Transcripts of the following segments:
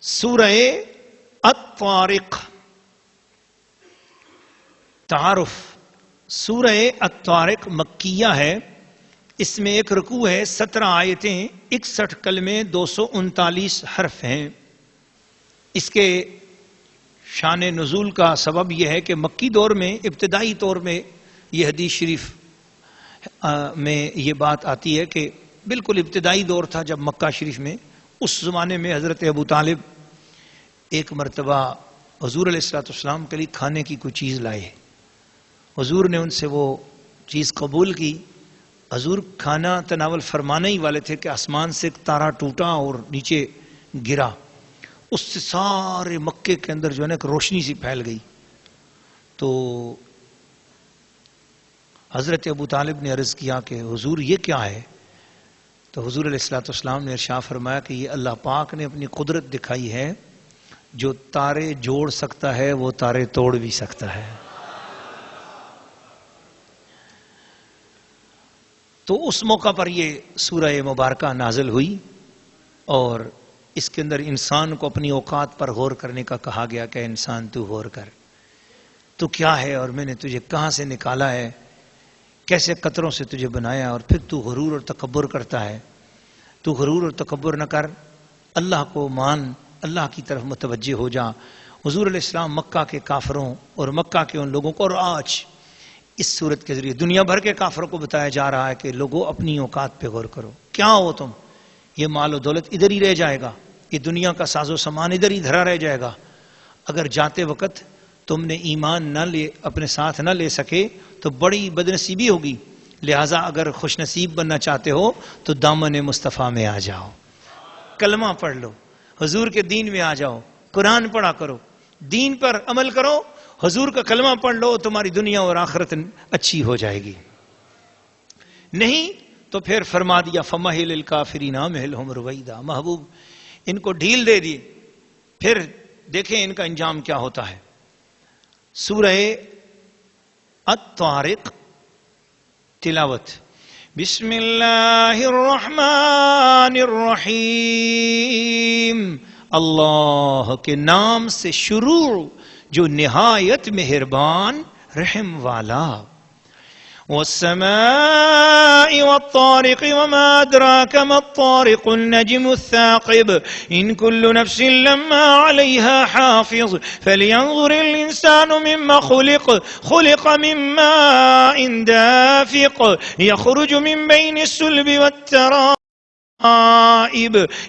سورہ الطارق تعارف. سورہ الطارق مکیہ ہے. اس میں ایک رکوع ہے، 17 آیتیں، 61 کلمے، 239 حرف ہیں. اس کے شان نزول کا سبب یہ ہے کہ مکی دور میں ابتدائی طور میں یہ حدیث شریف میں یہ بات آتی ہے کہ بالکل ابتدائی دور تھا جب مکہ شریف میں، اس زمانے میں حضرت ابو طالب ایک مرتبہ حضور علیہ الصلوۃ والسلام کے لیے کھانے کی کوئی چیز لائے. حضور نے ان سے وہ چیز قبول کی. حضور کھانا تناول فرمانے ہی والے تھے کہ آسمان سے ایک تارا ٹوٹا اور نیچے گرا. اس سے سارے مکے کے اندر جو ہے نا ایک روشنی سی پھیل گئی. تو حضرت ابو طالب نے عرض کیا کہ حضور یہ کیا ہے؟ تو حضور علیہ الصلوۃ والسلام نے ارشاد فرمایا کہ یہ اللہ پاک نے اپنی قدرت دکھائی ہے، جو تارے جوڑ سکتا ہے وہ تارے توڑ بھی سکتا ہے. تو اس موقع پر یہ سورہ مبارکہ نازل ہوئی اور اس کے اندر انسان کو اپنی اوقات پر غور کرنے کا کہا گیا کہ انسان تو غور کر، تو کیا ہے اور میں نے تجھے کہاں سے نکالا ہے، کیسے قطروں سے تجھے بنایا، اور پھر تو غرور اور تکبر کرتا ہے. تو غرور اور تکبر نہ کر، اللہ کو مان، اللہ کی طرف متوجہ ہو جا. حضور علیہ السلام مکہ کے کافروں اور مکہ کے ان لوگوں کو، اور آج اس صورت کے ذریعے دنیا بھر کے کافروں کو بتایا جا رہا ہے کہ لوگوں اپنی اوقات پہ غور کرو. کیا ہو تم؟ یہ مال و دولت ادھر ہی رہ جائے گا، یہ دنیا کا ساز و سامان ادھر ہی دھرا رہ جائے گا. اگر جاتے وقت تم نے ایمان نہ لے، اپنے ساتھ نہ لے سکے تو بڑی بدنصیبی ہوگی. لہٰذا اگر خوش نصیب بننا چاہتے ہو تو دامن مصطفیٰ میں آ جاؤ، کلمہ پڑھ لو، حضور کے دین میں آ جاؤ، قرآن پڑھا کرو، دین پر عمل کرو، حضور کا کلمہ پڑھ لو، تمہاری دنیا اور آخرت اچھی ہو جائے گی. نہیں تو پھر فرما دیا فَمَهِلِ الْكَافِرِينَ أَمْهِلْهُمْ رُوَيْدًا. محبوب ان کو ڈھیل دے دی، پھر دیکھیں ان کا انجام کیا ہوتا ہے. سورہ الطارق تلاوت. بسم اللہ الرحمن الرحیم. اللہ کے نام سے شروع جو نہایت مہربان رحم والا. والسماء والطارق وما أدراك ما الطارق النجم الثاقب إن كل نفس لما عليها حافظ فلينظر الإنسان مما خلق من ماء دافق يخرج من بين الصلب والترائب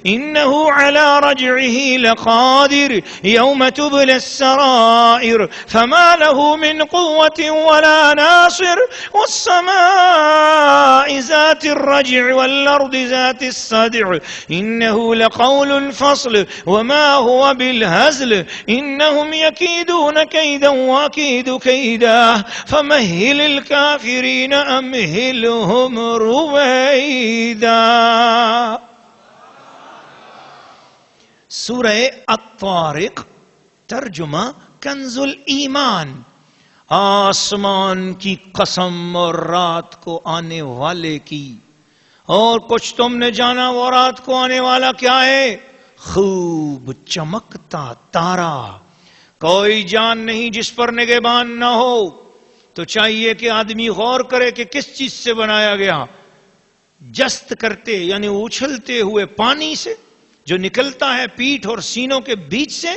إنه على رجعه لقادر يوم تبلى السرائر فما له من قوة ولا ناصر والسماء ذات الرجع والأرض ذات الصدع إنه لقول الفصل وما هو بالهزل إنهم يكيدون كيدا وأكيد كيدا فمهل الكافرين أمهلهم رويدا. سورہ الطارق ترجمہ کنز الایمان. آسمان کی قسم اور رات کو آنے والے کی، اور کچھ تم نے جانا وہ رات کو آنے والا کیا ہے؟ خوب چمکتا تارا. کوئی جان نہیں جس پر نگہبان نہ ہو. تو چاہیے کہ آدمی غور کرے کہ کس چیز سے بنایا گیا. جست کرتے یعنی اچھلتے ہوئے پانی سے جو نکلتا ہے پیٹھ اور سینوں کے بیچ سے.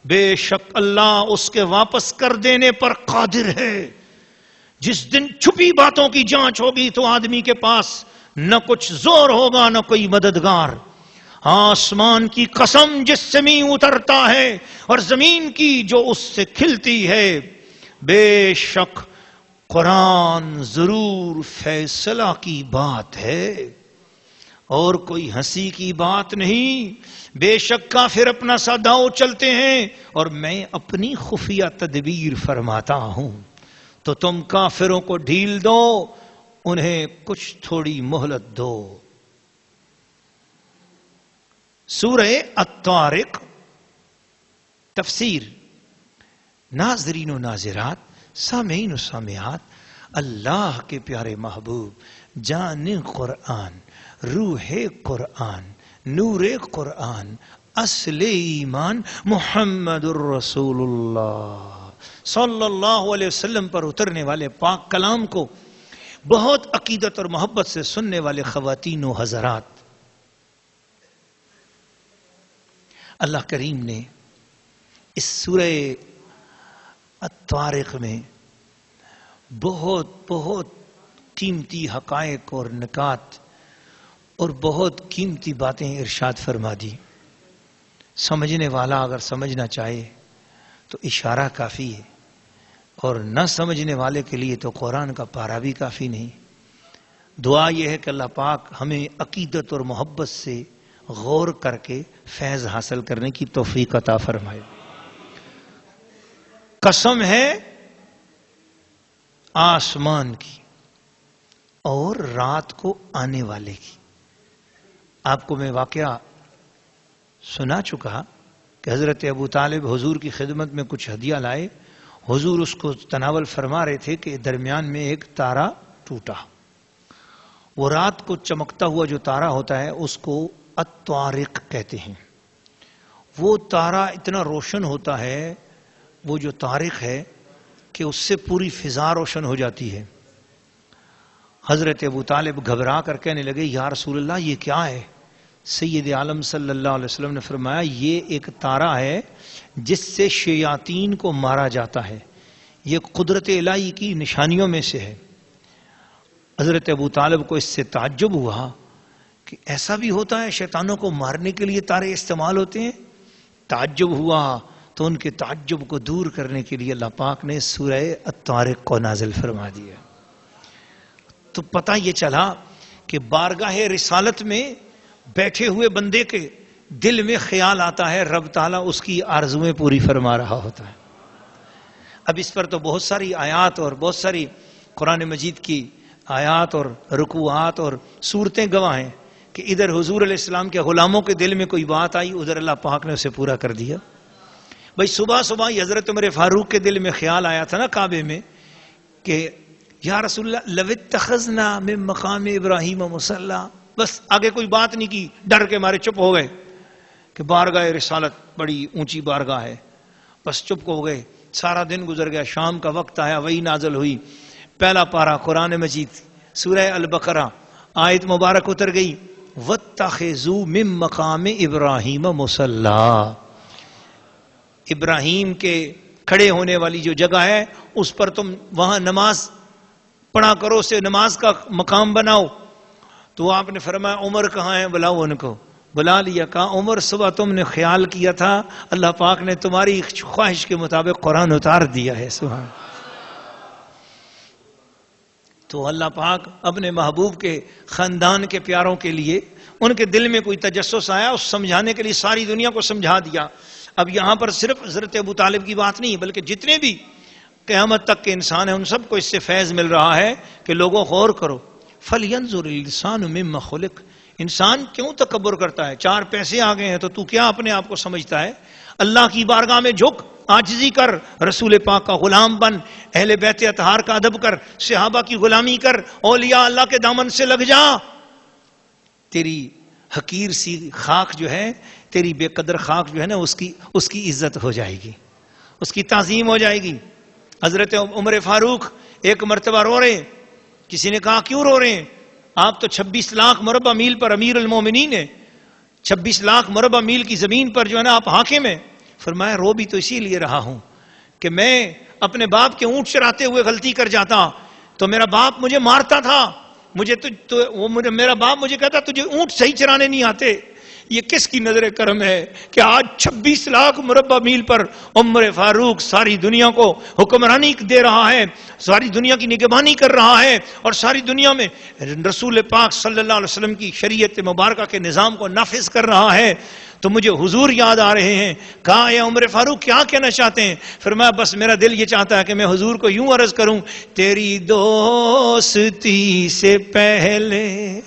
بے شک اللہ اس کے واپس کر دینے پر قادر ہے. جس دن چھپی باتوں کی جانچ ہوگی تو آدمی کے پاس نہ کچھ زور ہوگا نہ کوئی مددگار. آسمان کی قسم جس سے می اترتا ہے اور زمین کی جو اس سے کھلتی ہے. بے شک قرآن ضرور فیصلہ کی بات ہے اور کوئی ہنسی کی بات نہیں. بے شک کافر اپنا سا داؤ چلتے ہیں اور میں اپنی خفیہ تدبیر فرماتا ہوں. تو تم کافروں کو ڈھیل دو، انہیں کچھ تھوڑی مہلت دو. سورہ الطارق تفسیر. ناظرین و ناظرات، سامعین و سامعات، اللہ کے پیارے محبوب، جان قرآن، روح قرآن، نور قرآن، اصل ایمان محمد الرسول اللہ صلی اللہ علیہ وسلم پر اترنے والے پاک کلام کو بہت عقیدت اور محبت سے سننے والے خواتین و حضرات، اللہ کریم نے اس سورہ الطارق میں بہت بہت قیمتی حقائق اور نکات اور بہت قیمتی باتیں ارشاد فرما دی. سمجھنے والا اگر سمجھنا چاہے تو اشارہ کافی ہے، اور نہ سمجھنے والے کے لیے تو قرآن کا پارہ بھی کافی نہیں. دعا یہ ہے کہ اللہ پاک ہمیں عقیدت اور محبت سے غور کر کے فیض حاصل کرنے کی توفیق عطا فرمائے. قسم ہے آسمان کی اور رات کو آنے والے کی. آپ کو میں واقعہ سنا چکا کہ حضرت ابو طالب حضور کی خدمت میں کچھ ہدیہ لائے. حضور اس کو تناول فرما رہے تھے کہ درمیان میں ایک تارا ٹوٹا. وہ رات کو چمکتا ہوا جو تارا ہوتا ہے اس کو الطارق کہتے ہیں. وہ تارا اتنا روشن ہوتا ہے، وہ جو طارق ہے، کہ اس سے پوری فضا روشن ہو جاتی ہے. حضرت ابو طالب گھبرا کر کہنے لگے یا رسول اللہ یہ کیا ہے؟ سید عالم صلی اللہ علیہ وسلم نے فرمایا یہ ایک تارا ہے جس سے شیاطین کو مارا جاتا ہے، یہ قدرت الہی کی نشانیوں میں سے ہے. حضرت ابو طالب کو اس سے تعجب ہوا کہ ایسا بھی ہوتا ہے، شیطانوں کو مارنے کے لیے تارے استعمال ہوتے ہیں. تعجب ہوا تو ان کے تعجب کو دور کرنے کے لیے اللہ پاک نے سورہ الطارق کو نازل فرما دیا. تو پتہ یہ چلا کہ بارگاہ رسالت میں بیٹھے ہوئے بندے کے دل میں خیال آتا ہے رب تعالیٰ اس کی آرزویں پوری فرما رہا ہوتا ہے. اب اس پر تو بہت ساری آیات اور بہت ساری قرآن مجید کی آیات اور رکوعات اور صورتیں گواہ ہیں کہ ادھر حضور علیہ السلام کے غلاموں کے دل میں کوئی بات آئی، ادھر اللہ پاک نے اسے پورا کر دیا. بھائی صبح صبح حضرت عمر فاروق کے دل میں خیال آیا تھا نا کعبے میں کہ یا رسول اللہ لو اتخذنا من مقام ابراہیم مصلی، بس آگے کوئی بات نہیں کی، ڈر کے مارے چپ ہو گئے کہ بارگاہ رسالت بڑی اونچی بارگاہ ہے. بس چپ ہو گئے. سارا دن گزر گیا، شام کا وقت آیا، وہی نازل ہوئی. پہلا پارہ قرآن مجید سورہ البقرہ، آیت مبارک اتر گئی واتخذوا من مقام ابراہیم مصلی. ابراہیم کے کھڑے ہونے والی جو جگہ ہے اس پر تم وہاں نماز پڑھا کرو، اسے نماز کا مقام بناؤ. تو آپ نے فرمایا عمر کہاں ہیں؟ بلاؤ ان کو. بلا لیا. کہا عمر صبح تم نے خیال کیا تھا، اللہ پاک نے تمہاری خواہش کے مطابق قرآن اتار دیا ہے. سبحان. تو اللہ پاک اپنے محبوب کے خاندان کے پیاروں کے لیے ان کے دل میں کوئی تجسس آیا، اس سمجھانے کے لیے ساری دنیا کو سمجھا دیا. اب یہاں پر صرف حضرت ابو طالب کی بات نہیں بلکہ جتنے بھی قیامت تک کے انسان ہیں ان سب کو اس سے فیض مل رہا ہے کہ لوگوں غور کرو. فَلْيَنْظُرِ الْإِنسَانُ مِمَّا خُلِقَ. انسان کیوں تکبر کرتا ہے؟ 4 پیسے آ گئے ہیں تو کیا اپنے آپ کو سمجھتا ہے؟ اللہ کی بارگاہ میں جھک، عاجزی کر، رسول پاک کا غلام بن، اہل بیت اطہار کا ادب کر، صحابہ کی غلامی کر، اولیاء اللہ کے دامن سے لگ جا. تیری حقیر سی خاک جو ہے، تیری بے قدر خاک جو ہے نا، اس کی عزت ہو جائے گی، اس کی تعظیم ہو جائے گی. حضرت عمر فاروق ایک مرتبہ رو رہے. کسی نے کہا کیوں رو رہے ہیں؟ آپ تو 26 لاکھ مربع میل پر امیر المومنین ہیں، 26 لاکھ مربع میل کی زمین پر جو ہے نا آپ حاکم ہیں. فرمایا رو بھی تو اسی لیے رہا ہوں کہ میں اپنے باپ کے اونٹ چراتے ہوئے غلطی کر جاتا تو میرا باپ مجھے مارتا تھا، میرا باپ مجھے کہتا تجھے اونٹ صحیح چرانے نہیں آتے. یہ کس کی نظر کرم ہے کہ آج 26 لاکھ مربع میل پر عمر فاروق ساری دنیا کو حکمرانی دے رہا ہے، ساری دنیا کی نگہبانی کر رہا ہے، اور ساری دنیا میں رسول پاک صلی اللہ علیہ وسلم کی شریعت مبارکہ کے نظام کو نافذ کر رہا ہے. تو مجھے حضور یاد آ رہے ہیں. کہا اے عمر فاروق کیا کہنا چاہتے ہیں؟ فرمایا بس میرا دل یہ چاہتا ہے کہ میں حضور کو یوں عرض کروں، تیری دوستی سے پہلے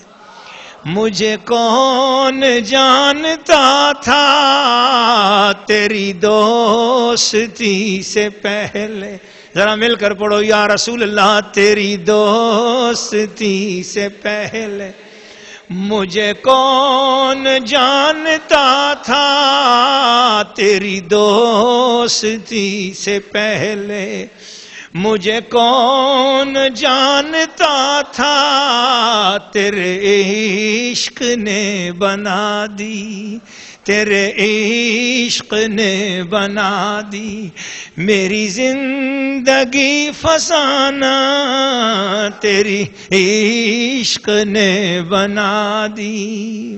مجھے کون جانتا تھا، تیری دوستی سے پہلے. ذرا مل کر پڑھو یا رسول اللہ. تیری دوستی سے پہلے مجھے کون جانتا تھا تیری دوستی سے پہلے، مجھے کون جانتا تھا تیرے عشق نے بنا دی، تیرے عشق نے بنا دی میری زندگی فسانہ، تیری عشق نے بنا دی۔